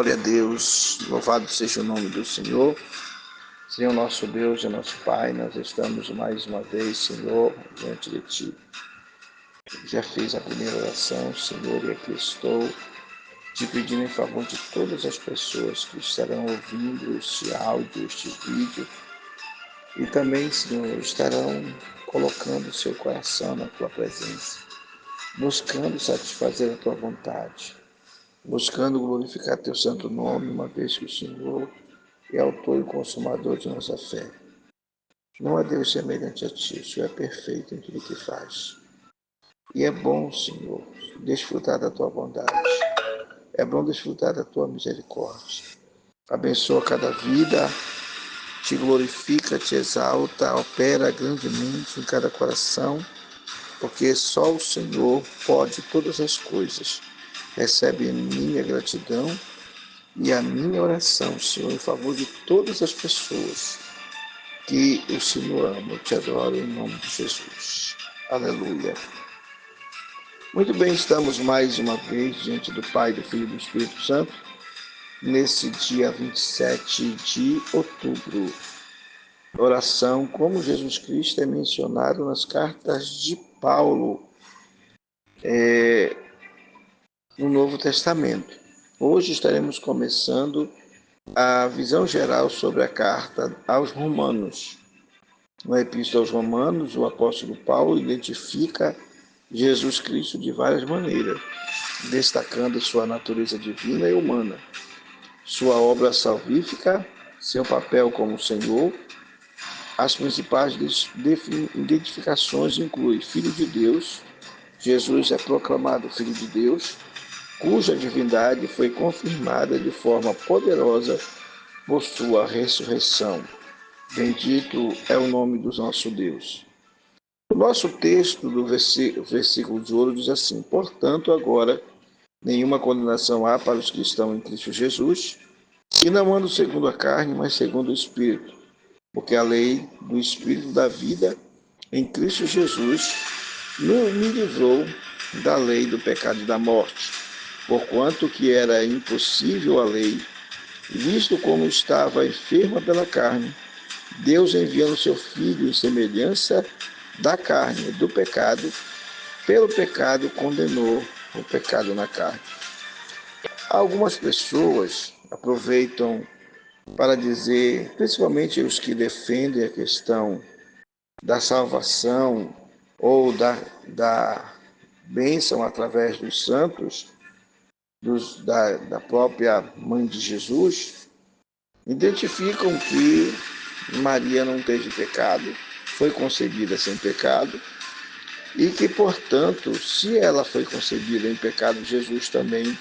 Glória a Deus, louvado seja o nome do Senhor. Senhor nosso Deus e nosso Pai, nós estamos mais uma vez, Senhor, diante de Ti. Já fiz a primeira oração, Senhor, e aqui estou te pedindo em favor de todas as pessoas que estarão ouvindo este áudio, este vídeo, e também, Senhor, estarão colocando o seu coração na Tua presença, buscando satisfazer a Tua vontade, buscando glorificar Teu santo nome, uma vez que o Senhor é autor e consumador de nossa fé. Não há Deus semelhante a Ti, o Senhor é perfeito em tudo que faz. E é bom, Senhor, desfrutar da Tua bondade, é bom desfrutar da Tua misericórdia. Abençoa cada vida, Te glorifica, Te exalta, opera grandemente em cada coração, porque só o Senhor pode todas as coisas. Recebe minha gratidão e a minha oração, Senhor, em favor de todas as pessoas que o Senhor ama. Eu te adoro em nome de Jesus. Aleluia. Muito bem, estamos mais uma vez diante do Pai, do Filho e do Espírito Santo, nesse dia 27 de outubro. Oração como Jesus Cristo é mencionado nas cartas de Paulo no Novo Testamento. Hoje estaremos começando a visão geral sobre a carta aos Romanos. Na Epístola aos Romanos, o apóstolo Paulo identifica Jesus Cristo de várias maneiras, destacando sua natureza divina e humana, sua obra salvífica, seu papel como Senhor. As principais identificações incluem Filho de Deus. Jesus é proclamado Filho de Deus, cuja divindade foi confirmada de forma poderosa por sua ressurreição. Bendito é o nome do nosso Deus. O nosso texto do versículo de ouro diz assim: portanto, agora nenhuma condenação há para os que estão em Cristo Jesus, que não andam segundo a carne, mas segundo o Espírito, porque a lei do Espírito da vida em Cristo Jesus me livrou da lei do pecado e da morte, porquanto que era impossível a lei, visto como estava enferma pela carne, Deus enviando seu Filho em semelhança da carne, do pecado, pelo pecado condenou o pecado na carne. Algumas pessoas aproveitam para dizer, principalmente os que defendem a questão da salvação ou da bênção através dos santos, da própria mãe de Jesus, identificam que Maria não teve pecado, foi concebida sem pecado, e que, portanto, se ela foi concebida em pecado, Jesus também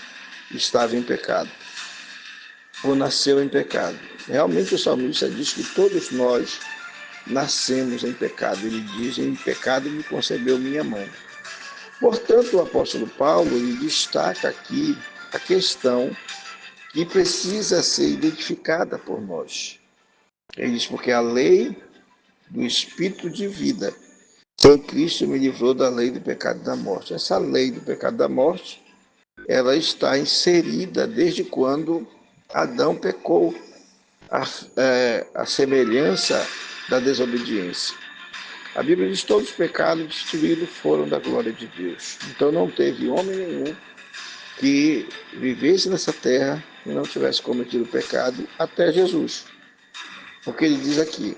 estava em pecado, ou nasceu em pecado. Realmente o salmista diz que todos nós nascemos em pecado. Ele diz: em pecado me concebeu minha mãe. Portanto, o apóstolo Paulo ele destaca aqui a questão que precisa ser identificada por nós. Ele diz: porque a lei do Espírito de vida em Cristo me livrou da lei do pecado e da morte. Essa lei do pecado e da morte, ela está inserida desde quando Adão pecou, a semelhança da desobediência. A Bíblia diz que todos os pecados destruídos foram da glória de Deus. Então não teve homem nenhum que vivesse nessa terra e não tivesse cometido pecado até Jesus. Porque ele diz aqui: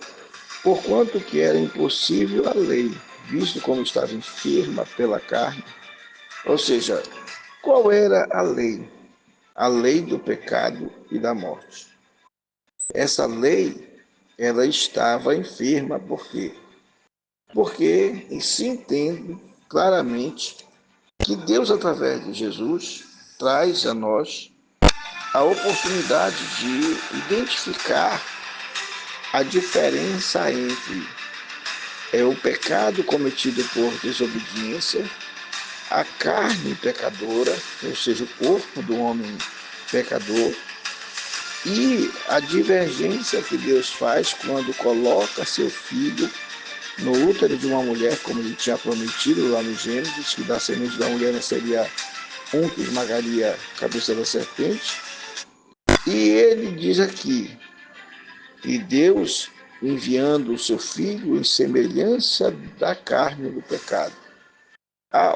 porquanto que era impossível a lei, visto como estava enferma pela carne. Ou seja, qual era a lei? A lei do pecado e da morte. Essa lei, ela estava enferma, por quê? Porque se entende claramente que Deus, através de Jesus, traz a nós a oportunidade de identificar a diferença entre o pecado cometido por desobediência, a carne pecadora, ou seja, o corpo do homem pecador, e a divergência que Deus faz quando coloca seu filho no útero de uma mulher, como ele tinha prometido lá no Gênesis, que da semente da mulher nasceria um que esmagaria a cabeça da serpente, E ele diz aqui, e Deus enviando o seu Filho em semelhança da carne do pecado.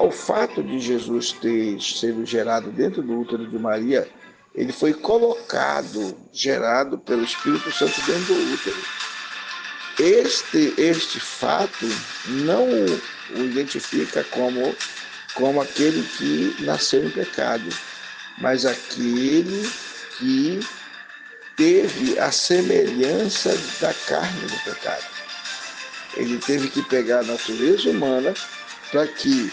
O fato de Jesus ter sido gerado dentro do útero de Maria, ele foi colocado, gerado pelo Espírito Santo dentro do útero. Este fato não o identifica como aquele que nasceu em pecado, mas aquele que teve a semelhança da carne do pecado. Ele teve que pegar a natureza humana para que,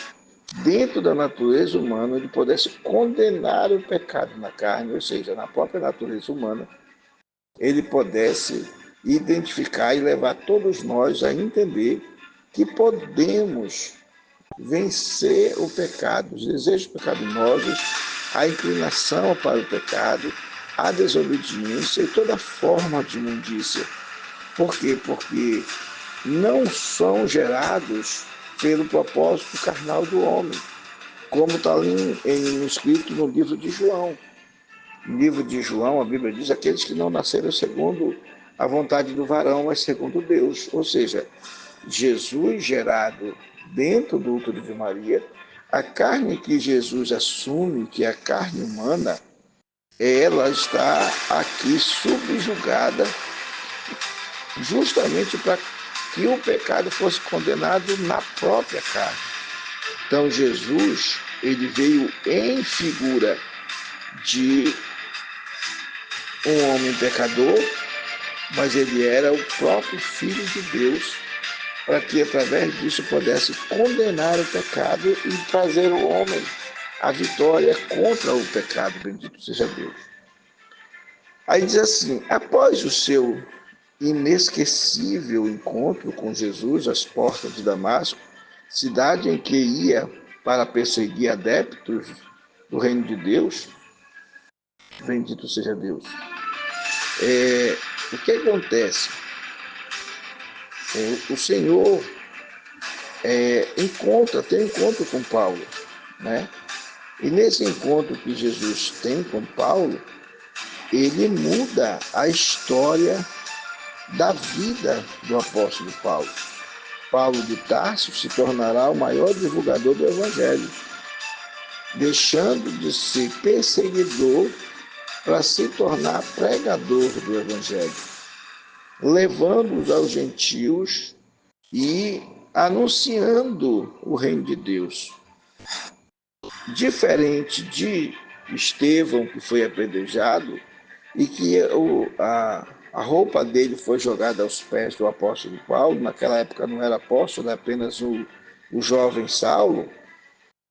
dentro da natureza humana, ele pudesse condenar o pecado na carne, ou seja, na própria natureza humana, ele pudesse identificar e levar todos nós a entender que podemos vencer o pecado, os desejos pecaminosos, a inclinação para o pecado, a desobediência e toda forma de imundícia. Por quê? Porque não são gerados pelo propósito carnal do homem, como está ali escrito no livro de João. No livro de João, a Bíblia diz: aqueles que não nasceram segundo a vontade do varão, mas segundo Deus. Ou seja, Jesus gerado dentro do útero de Maria, a carne que Jesus assume, que é a carne humana, ela está aqui subjugada justamente para que o pecado fosse condenado na própria carne. Então Jesus, ele veio em figura de um homem pecador, mas ele era o próprio Filho de Deus, para que através disso pudesse condenar o pecado e trazer ao homem a vitória contra o pecado, bendito seja Deus. Aí diz assim: após o seu inesquecível encontro com Jesus às portas de Damasco, cidade em que ia para perseguir adeptos do reino de Deus, bendito seja Deus. O que acontece? O Senhor tem encontro com Paulo, né? E nesse encontro que Jesus tem com Paulo, ele muda a história da vida do apóstolo Paulo. Paulo de Tarso se tornará o maior divulgador do Evangelho, deixando de ser perseguidor para se tornar pregador do Evangelho, levando-os aos gentios e anunciando o reino de Deus. Diferente de Estevão, que foi apedrejado e que a roupa dele foi jogada aos pés do apóstolo Paulo. Naquela época não era apóstolo, era apenas o jovem Saulo.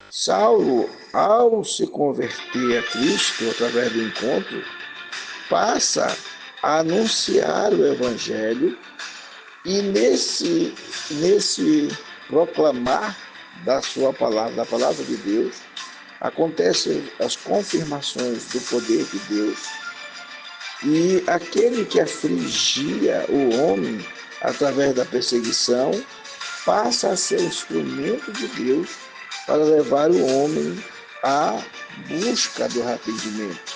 Saulo, ao se converter a Cristo através do encontro, passa a anunciar o Evangelho e nesse proclamar da sua palavra, da palavra de Deus, acontecem as confirmações do poder de Deus. E aquele que afligia o homem através da perseguição passa a ser instrumento de Deus para levar o homem à busca do arrependimento,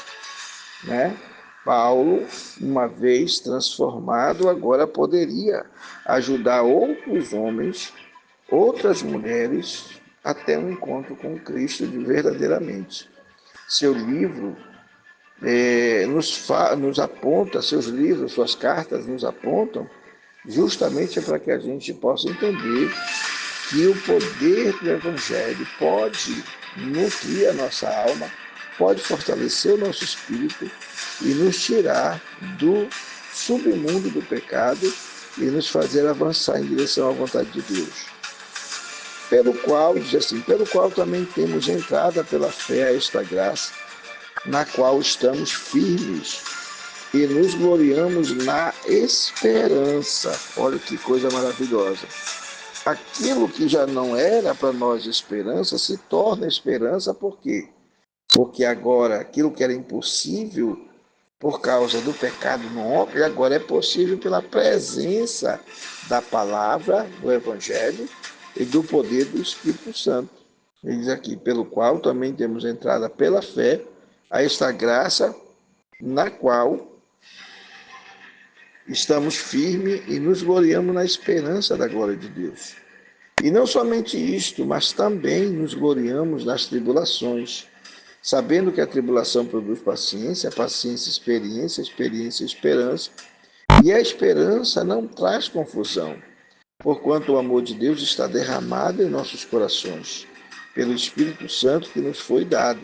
né? Paulo, uma vez transformado, agora poderia ajudar outros homens, outras mulheres, até um encontro com Cristo de verdadeiramente. Seu livro nos aponta, seus livros, suas cartas nos apontam justamente para que a gente possa entender que o poder do Evangelho pode nutrir a nossa alma, pode fortalecer o nosso espírito e nos tirar do submundo do pecado e nos fazer avançar em direção à vontade de Deus. Pelo qual, diz assim, pelo qual também temos entrada pela fé a esta graça, na qual estamos firmes e nos gloriamos na esperança. Olha que coisa maravilhosa. Aquilo que já não era para nós esperança se torna esperança. Por quê? Porque agora aquilo que era impossível por causa do pecado no homem, agora é possível pela presença da palavra, do Evangelho e do poder do Espírito Santo. Ele diz aqui, pelo qual também temos entrada pela fé a esta graça na qual estamos firmes e nos gloriamos na esperança da glória de Deus. E não somente isto, mas também nos gloriamos nas tribulações, sabendo que a tribulação produz paciência, a paciência experiência, a experiência esperança, e a esperança não traz confusão, porquanto o amor de Deus está derramado em nossos corações, pelo Espírito Santo que nos foi dado.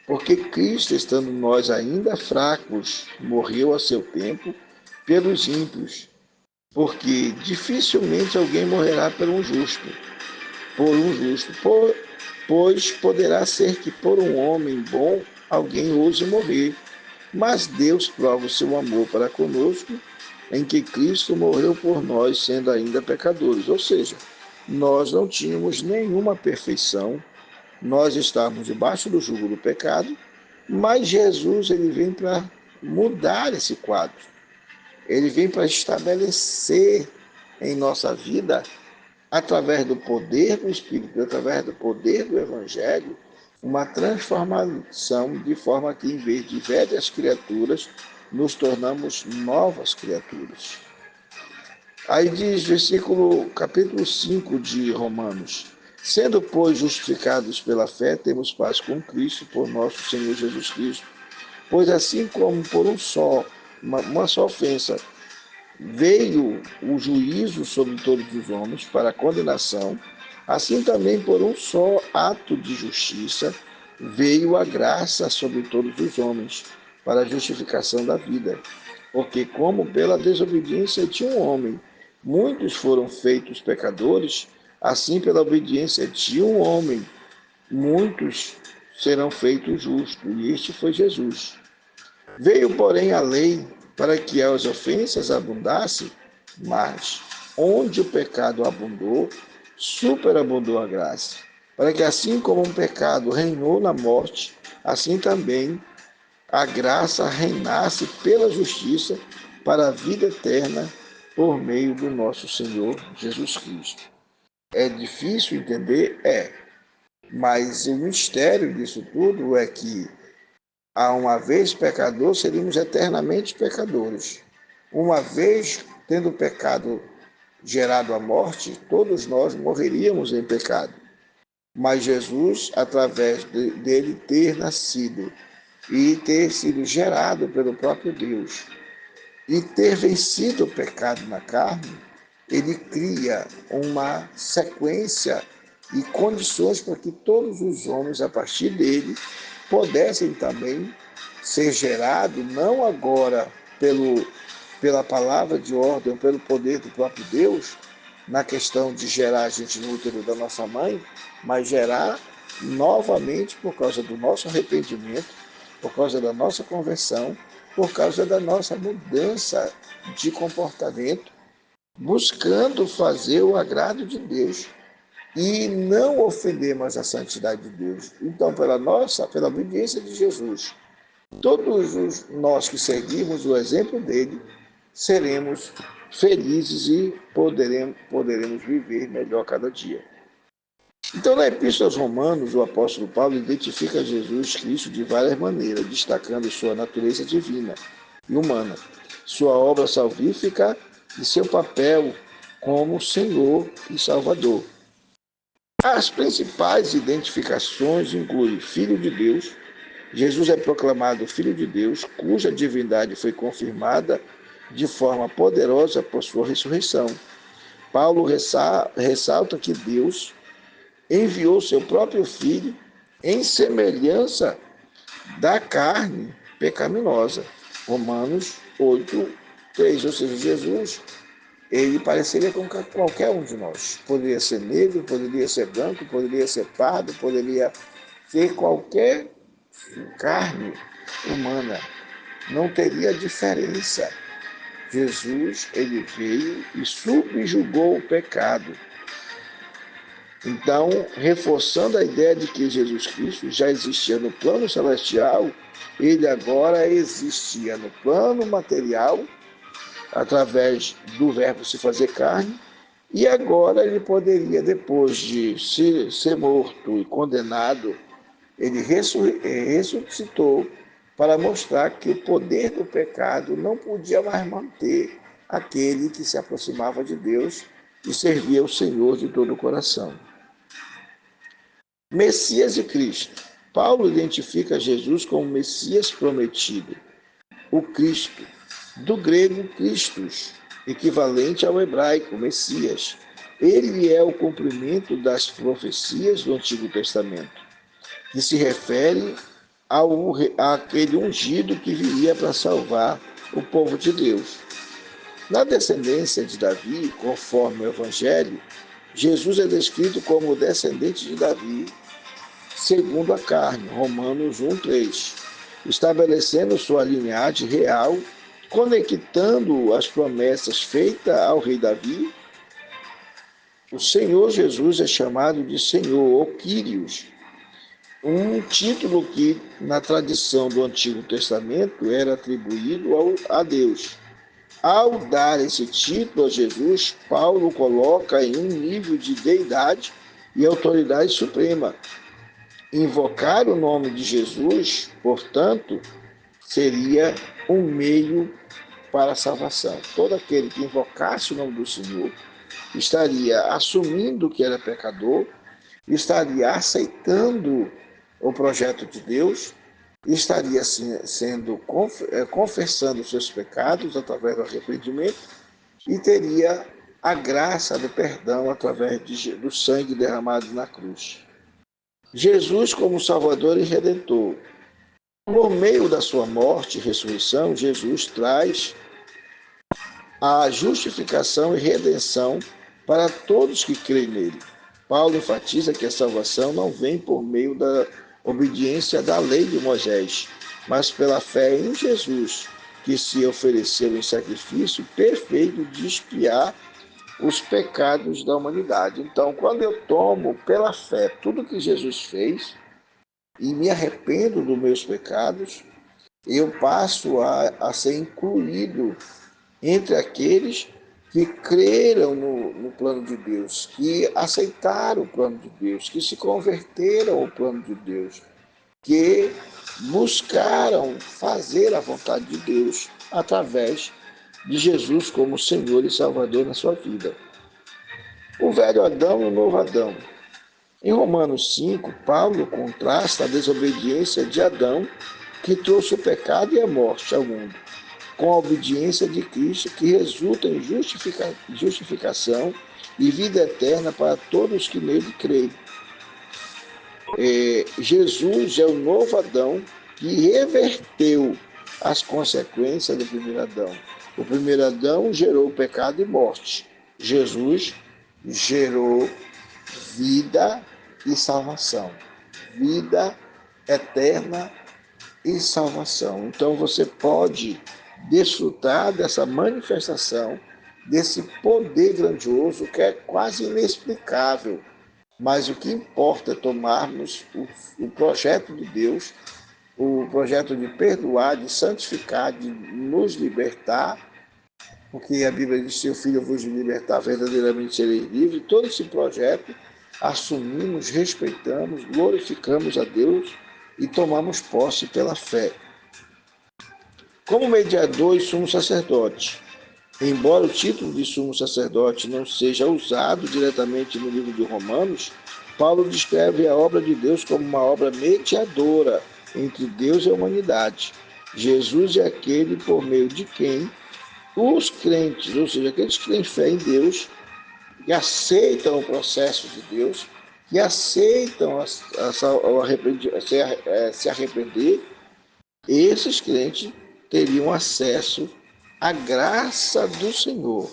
Porque Cristo, estando nós ainda fracos, morreu a seu tempo pelos ímpios, porque dificilmente alguém morrerá pois poderá ser que por um homem bom alguém ouse morrer. Mas Deus prova o seu amor para conosco, em que Cristo morreu por nós, sendo ainda pecadores. Ou seja, nós não tínhamos nenhuma perfeição, nós estávamos debaixo do jugo do pecado, mas Jesus ele vem para mudar esse quadro. Ele vem para estabelecer em nossa vida, através do poder do Espírito, através do poder do Evangelho, uma transformação de forma que, em vez de velhas criaturas, nos tornamos novas criaturas. Aí diz, capítulo 5 de Romanos: sendo, pois, justificados pela fé, temos paz com Cristo, por nosso Senhor Jesus Cristo. Pois assim como por uma só ofensa, veio o juízo sobre todos os homens para a condenação, assim também por um só ato de justiça veio a graça sobre todos os homens para a justificação da vida. Porque como pela desobediência de um homem muitos foram feitos pecadores, assim pela obediência de um homem muitos serão feitos justos. E este foi Jesus. Veio, porém, a lei para que as ofensas abundassem, mas onde o pecado abundou, superabundou a graça. Para que assim como o pecado reinou na morte, assim também a graça reinasse pela justiça para a vida eterna por meio do nosso Senhor Jesus Cristo. É difícil entender? É. Mas o mistério disso tudo é que uma vez pecador, seríamos eternamente pecadores. Uma vez tendo o pecado gerado a morte, todos nós morreríamos em pecado. Mas Jesus, através dele ter nascido e ter sido gerado pelo próprio Deus e ter vencido o pecado na carne, ele cria uma sequência e condições para que todos os homens, a partir dele, pudessem também ser gerados, não agora pela palavra de ordem, pelo poder do próprio Deus, na questão de gerar a gente no útero da nossa mãe, mas gerar novamente por causa do nosso arrependimento, por causa da nossa conversão, por causa da nossa mudança de comportamento, buscando fazer o agrado de Deus e não ofender mais a santidade de Deus. Então, pela obediência de Jesus, todos nós que seguimos o exemplo dele, seremos felizes e poderemos viver melhor cada dia. Então, na Epístola aos Romanos, o apóstolo Paulo identifica Jesus Cristo de várias maneiras, destacando sua natureza divina e humana, sua obra salvífica e seu papel como Senhor e Salvador. As principais identificações incluem Filho de Deus. Jesus é proclamado Filho de Deus, cuja divindade foi confirmada de forma poderosa por sua ressurreição. Paulo ressalta que Deus enviou seu próprio Filho em semelhança da carne pecaminosa. Romanos 8:3. Ou seja, Jesus, ele pareceria com qualquer um de nós. Poderia ser negro, poderia ser branco, poderia ser pardo, poderia ser qualquer carne humana. Não teria diferença. Jesus, ele veio e subjugou o pecado. Então, reforçando a ideia de que Jesus Cristo já existia no plano celestial, ele agora existia no plano material, através do verbo se fazer carne, e agora ele poderia, depois de ser morto e condenado, ele ressuscitou para mostrar que o poder do pecado não podia mais manter aquele que se aproximava de Deus e servia o Senhor de todo o coração. Messias e Cristo. Paulo identifica Jesus como Messias prometido, o Cristo, do grego Christos, equivalente ao hebraico Messias. Ele é o cumprimento das profecias do Antigo Testamento, que se refere àquele ungido que viria para salvar o povo de Deus. Na descendência de Davi, conforme o Evangelho, Jesus é descrito como descendente de Davi, segundo a carne, Romanos 1:3, estabelecendo sua linhagem real, conectando as promessas feitas ao rei Davi. O Senhor Jesus é chamado de Senhor, ou Quírios, um título que, na tradição do Antigo Testamento, era atribuído a Deus. Ao dar esse título a Jesus, Paulo coloca em um nível de deidade e autoridade suprema. Invocar o nome de Jesus, portanto, seria um meio para a salvação. Todo aquele que invocasse o nome do Senhor estaria assumindo que era pecador, estaria aceitando o projeto de Deus, estaria confessando seus pecados através do arrependimento e teria a graça do perdão através do sangue derramado na cruz. Jesus como Salvador e Redentor. Por meio da sua morte e ressurreição, Jesus traz a justificação e redenção para todos que creem nele. Paulo enfatiza que a salvação não vem por meio da obediência da lei de Moisés, mas pela fé em Jesus, que se ofereceu em sacrifício perfeito de expiar os pecados da humanidade. Então, quando eu tomo pela fé tudo que Jesus fez e me arrependo dos meus pecados, eu passo a ser incluído entre aqueles que creram no plano de Deus, que aceitaram o plano de Deus, que se converteram ao plano de Deus, que buscaram fazer a vontade de Deus através de Jesus como Senhor e Salvador na sua vida. O velho Adão e o novo Adão. Em Romanos 5, Paulo contrasta a desobediência de Adão, que trouxe o pecado e a morte ao mundo, com a obediência de Cristo, que resulta em justificação e vida eterna para todos que nele creem. Jesus é o novo Adão que reverteu as consequências do primeiro Adão. O primeiro Adão gerou pecado e morte. Jesus gerou vida e salvação. Vida eterna e salvação. Então você pode desfrutar dessa manifestação, desse poder grandioso que é quase inexplicável. Mas o que importa é tomarmos o projeto de Deus, o projeto de perdoar, de santificar, de nos libertar, porque a Bíblia diz: se o Filho vos libertar, verdadeiramente sereis livres. Todo esse projeto assumimos, respeitamos, glorificamos a Deus e tomamos posse pela fé. Como mediador e sumo sacerdote. Embora o título de sumo sacerdote não seja usado diretamente no livro de Romanos, Paulo descreve a obra de Deus como uma obra mediadora entre Deus e a humanidade. Jesus é aquele por meio de quem os crentes, ou seja, aqueles que têm fé em Deus, que aceitam o processo de Deus, que aceitam se arrepender, esses crentes teriam acesso à graça do Senhor.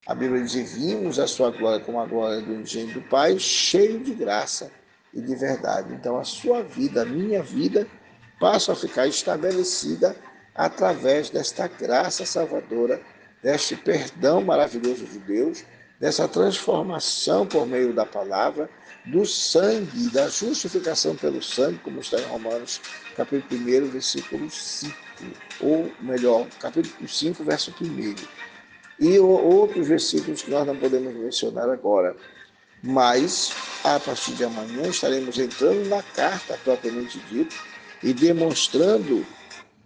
A Bíblia diz: vimos a sua glória como a glória do unigênito do Pai, cheio de graça e de verdade. Então a sua vida, a minha vida, passa a ficar estabelecida através desta graça salvadora, deste perdão maravilhoso de Deus, dessa transformação por meio da palavra, do sangue, da justificação pelo sangue, como está em Romanos, capítulo 1, versículo 5, ou melhor, capítulo 5, verso 1. E outros versículos que nós não podemos mencionar agora. Mas, a partir de amanhã, estaremos entrando na carta propriamente dita, e demonstrando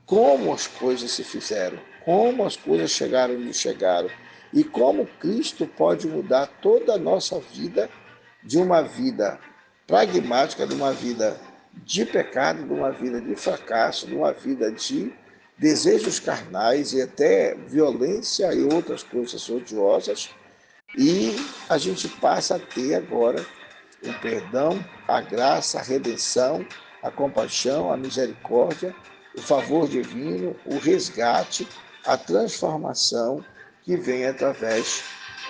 como as coisas se fizeram, como as coisas chegaram onde chegaram e como Cristo pode mudar toda a nossa vida, de uma vida pragmática, de uma vida de pecado, de uma vida de fracasso, de uma vida de desejos carnais e até violência e outras coisas odiosas, e a gente passa a ter agora o perdão, a graça, a redenção, a compaixão, a misericórdia, o favor divino, o resgate, a transformação que vem através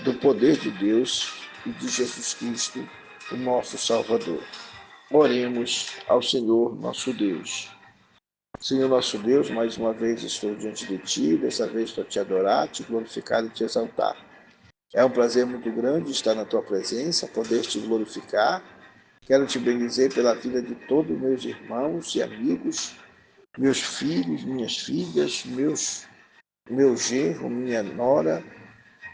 do poder de Deus e de Jesus Cristo, o nosso Salvador. Oremos ao Senhor nosso Deus. Senhor nosso Deus, mais uma vez estou diante de Ti, dessa vez estou te adorar, te glorificar e te exaltar. É um prazer muito grande estar na Tua presença, poder te glorificar. Quero te bendizer pela vida de todos meus irmãos e amigos, meus filhos, minhas filhas, meu genro, minha nora,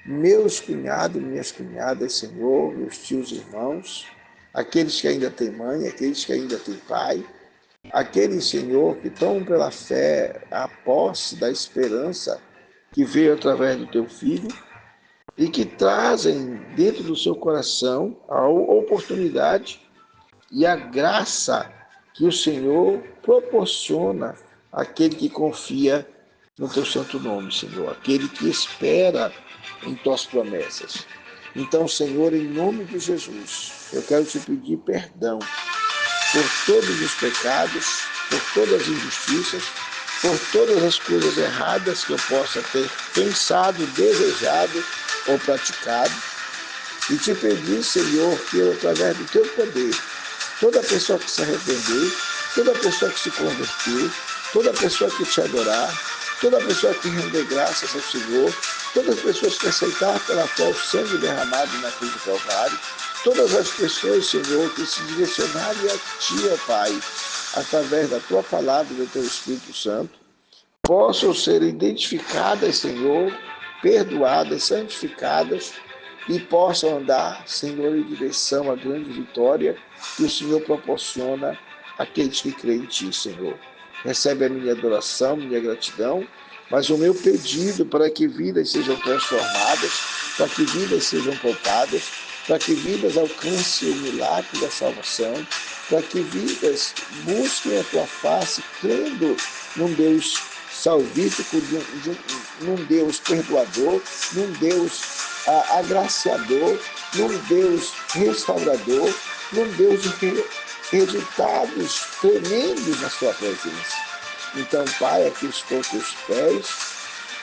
meus cunhados, minhas cunhadas, Senhor, meus tios e irmãos, aqueles que ainda têm mãe, aqueles que ainda têm pai, aqueles, Senhor, que tomam pela fé a posse da esperança que veio através do Teu Filho e que trazem dentro do seu coração a oportunidade e a graça que o Senhor proporciona àquele que confia no Teu santo nome, Senhor, aquele que espera em Tuas promessas. Então, Senhor, em nome de Jesus, eu quero te pedir perdão por todos os pecados, por todas as injustiças, por todas as coisas erradas que eu possa ter pensado, desejado ou praticado. E te pedir, Senhor, que eu, através do Teu poder, toda pessoa que se arrepender, toda pessoa que se converter, toda pessoa que te adorar, toda pessoa que render graças ao Senhor, todas as pessoas que aceitar pela fé o sangue derramado na cruz do Calvário, todas as pessoas, Senhor, que se direcionarem a Ti, ó Pai, através da Tua palavra e do Teu Espírito Santo, possam ser identificadas, Senhor, perdoadas, santificadas e possam andar, Senhor, em direção à grande vitória que o Senhor proporciona àqueles que creem em Ti, Senhor. Recebe a minha adoração, minha gratidão, mas o meu pedido para que vidas sejam transformadas, para que vidas sejam poupadas, para que vidas alcancem o milagre da salvação, para que vidas busquem a Tua face, crendo num Deus salvífico, num Deus perdoador, num Deus agraciador, num Deus restaurador, num Deus de resultados tremendos na sua presença. Então, Pai, aqui estou aos teus pés,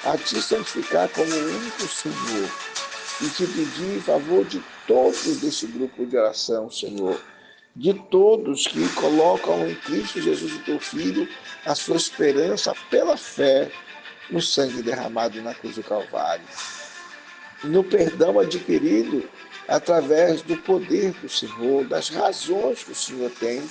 a Te santificar como o único Senhor e te pedir em favor de todos desse grupo de oração, Senhor, de todos que colocam em Cristo Jesus, o Teu Filho, a sua esperança pela fé no sangue derramado na cruz do Calvário, no perdão adquirido através do poder do Senhor, das razões que o Senhor tem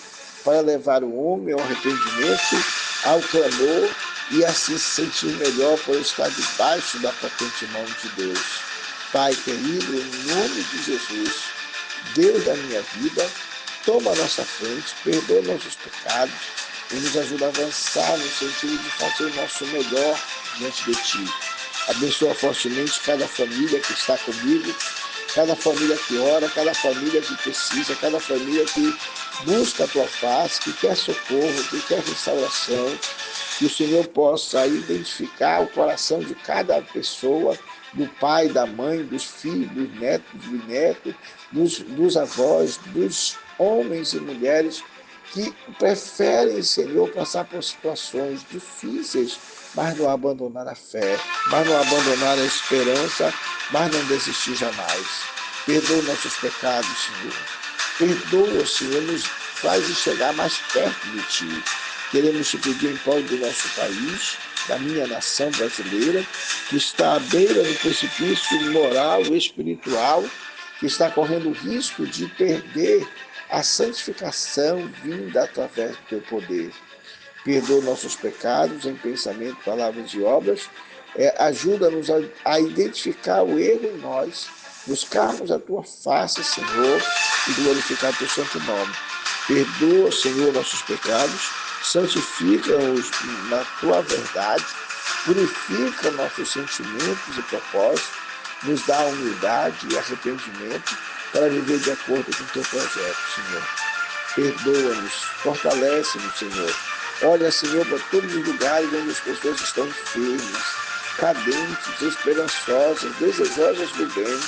para levar o homem ao arrependimento, ao clamor e assim se sentir melhor por estar debaixo da potente mão de Deus. Pai querido, em nome de Jesus, Deus da minha vida, toma a nossa frente, perdoa nossos pecados e nos ajuda a avançar no sentido de fazer o nosso melhor diante de Ti. Abençoa fortemente cada família que está comigo, cada família que ora, cada família que precisa, cada família que busca a Tua face, que quer socorro, que quer restauração, que o Senhor possa identificar o coração de cada pessoa, do pai, da mãe, dos filhos, dos netos, dos bisnetos, dos avós, dos homens e mulheres que preferem, Senhor, passar por situações difíceis, mas não abandonar a fé, mas não abandonar a esperança, mas não desistir jamais. Perdoa nossos pecados, Senhor. Perdoa, Senhor, nos faz chegar mais perto de Ti. Queremos Te pedir em prol do nosso país, da minha nação brasileira, que está à beira do precipício moral e espiritual, que está correndo o risco de perder a santificação vinda através do Teu poder. Perdoa nossos pecados em pensamento, palavras e obras. Ajuda-nos a identificar o erro em nós, buscarmos a Tua face, Senhor, e glorificar Teu santo nome. Perdoa, Senhor, nossos pecados santifica-os na tua verdade, purifica nossos sentimentos e propósitos, nos dá humildade e arrependimento para viver de acordo com o teu projeto, Senhor. Perdoa-nos, fortalece-nos, Senhor. Olha, Senhor, para todos os lugares onde as pessoas estão enfermas, cadentes, esperançosas, desejosas do bem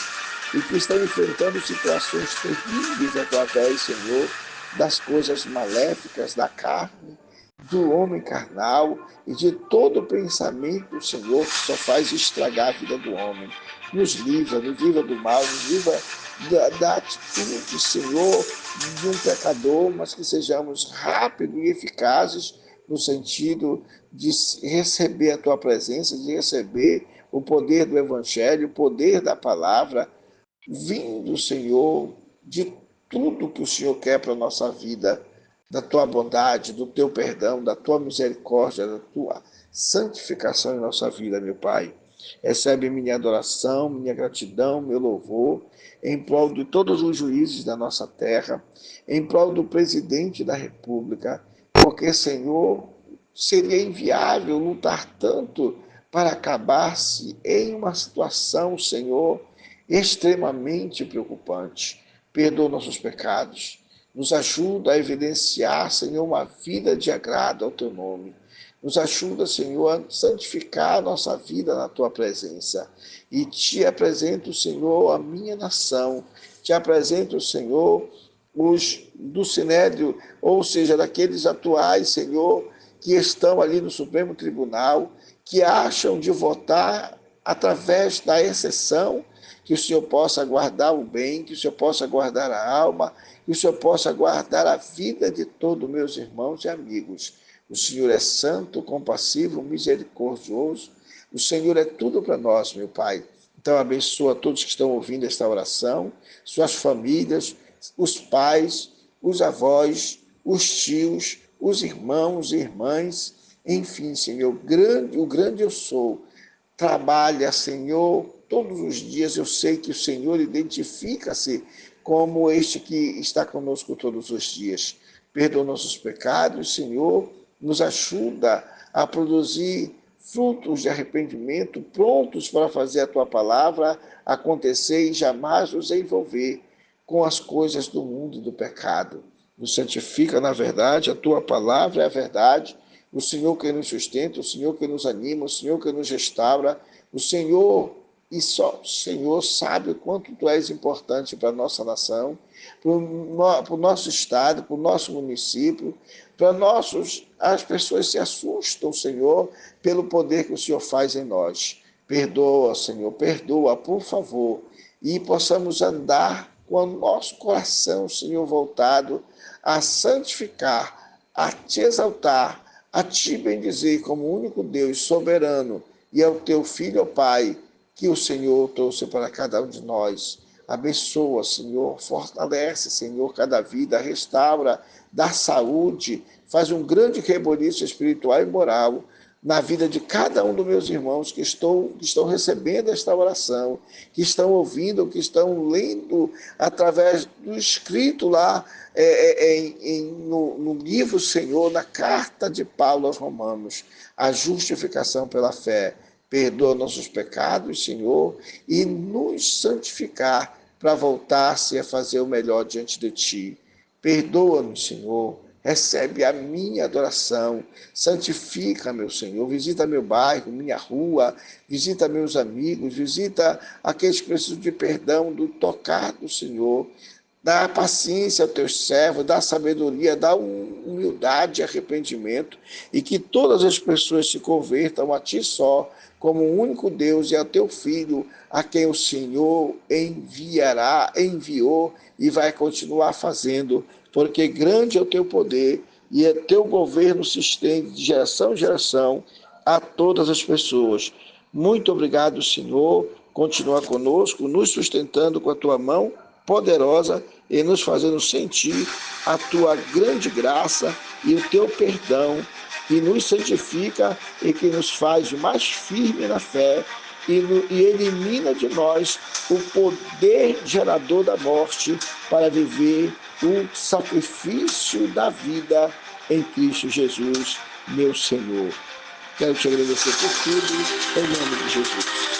e que estão enfrentando situações terríveis através, Senhor, das coisas maléficas da carne, do homem carnal e de todo pensamento, Senhor, que só faz estragar a vida do homem. Nos livra do mal, nos livra da atitude, Senhor, de um pecador, mas que sejamos rápidos e eficazes no sentido de receber a tua presença, de receber o poder do Evangelho, o poder da palavra, vindo, Senhor, de tudo que o Senhor quer para a nossa vida, da tua bondade, do teu perdão, da tua misericórdia, da tua santificação em nossa vida, meu Pai. Recebe minha adoração, minha gratidão, meu louvor, em prol de todos os juízes da nossa terra, em prol do presidente da República, porque, Senhor, seria inviável lutar tanto para acabar-se em uma situação, Senhor, extremamente preocupante. Perdoa nossos pecados, nos ajuda a evidenciar, Senhor, uma vida de agrado ao teu nome. Nos ajuda, Senhor, a santificar a nossa vida na tua presença. E te apresento, Senhor, a minha nação. Te apresento, Senhor, os do Sinédrio, ou seja, daqueles atuais, Senhor, que estão ali no Supremo Tribunal, que acham de votar através da exceção, que o Senhor possa guardar o bem, que o Senhor possa guardar a alma, que o Senhor possa guardar a vida de todos meus irmãos e amigos. O Senhor é santo, compassivo, misericordioso. O Senhor é tudo para nós, meu Pai. Então abençoa todos que estão ouvindo esta oração, suas famílias, os pais, os avós, os tios, os irmãos e irmãs, enfim, Senhor, o grande eu sou. Trabalha, Senhor, todos os dias. Eu sei que o Senhor identifica-se como este que está conosco todos os dias. Perdoa nossos pecados, Senhor, nos ajuda a produzir frutos de arrependimento, prontos para fazer a tua palavra acontecer e jamais nos envolver com as coisas do mundo e do pecado. Nos santifica na verdade, a tua palavra é a verdade, o Senhor que nos sustenta, o Senhor que nos anima, o Senhor que nos restaura, o Senhor, e só o Senhor sabe o quanto tu és importante para a nossa nação, para o nosso estado, para o nosso município, para nossos... As pessoas se assustam, Senhor, pelo poder que o Senhor faz em nós. Perdoa, Senhor, perdoa, por favor, e possamos andar com o nosso coração, Senhor, voltado a santificar, a te exaltar, a te bendizer como único Deus soberano e ao teu Filho, ó Pai, que o Senhor trouxe para cada um de nós. Abençoa, Senhor, fortalece, Senhor, cada vida, restaura, dá saúde, faz um grande reboliço espiritual e moral na vida de cada um dos meus irmãos que estão recebendo esta oração, que estão ouvindo, que estão lendo através do escrito lá no livro, Senhor, na carta de Paulo aos Romanos, a justificação pela fé. Perdoa nossos pecados, Senhor, e nos santificar para voltar-se a fazer o melhor diante de Ti. Perdoa-nos, Senhor. Recebe a minha adoração, santifica, meu Senhor, visita meu bairro, minha rua, visita meus amigos, visita aqueles que precisam de perdão, do tocar do Senhor, dá paciência aos teus servos, dá sabedoria, dá humildade e arrependimento, e que todas as pessoas se convertam a Ti só, como o único Deus e a Teu Filho, a quem o Senhor enviou e vai continuar fazendo, porque grande é o Teu poder e o Teu governo se estende de geração em geração a todas as pessoas. Muito obrigado, Senhor. Continua conosco, nos sustentando com a Tua mão poderosa e nos fazendo sentir a Tua grande graça e o Teu perdão, que nos santifica e que nos faz mais firme na fé e elimina de nós o poder gerador da morte para viver o sacrifício da vida em Cristo Jesus, meu Senhor. Quero te agradecer por tudo, em nome de Jesus.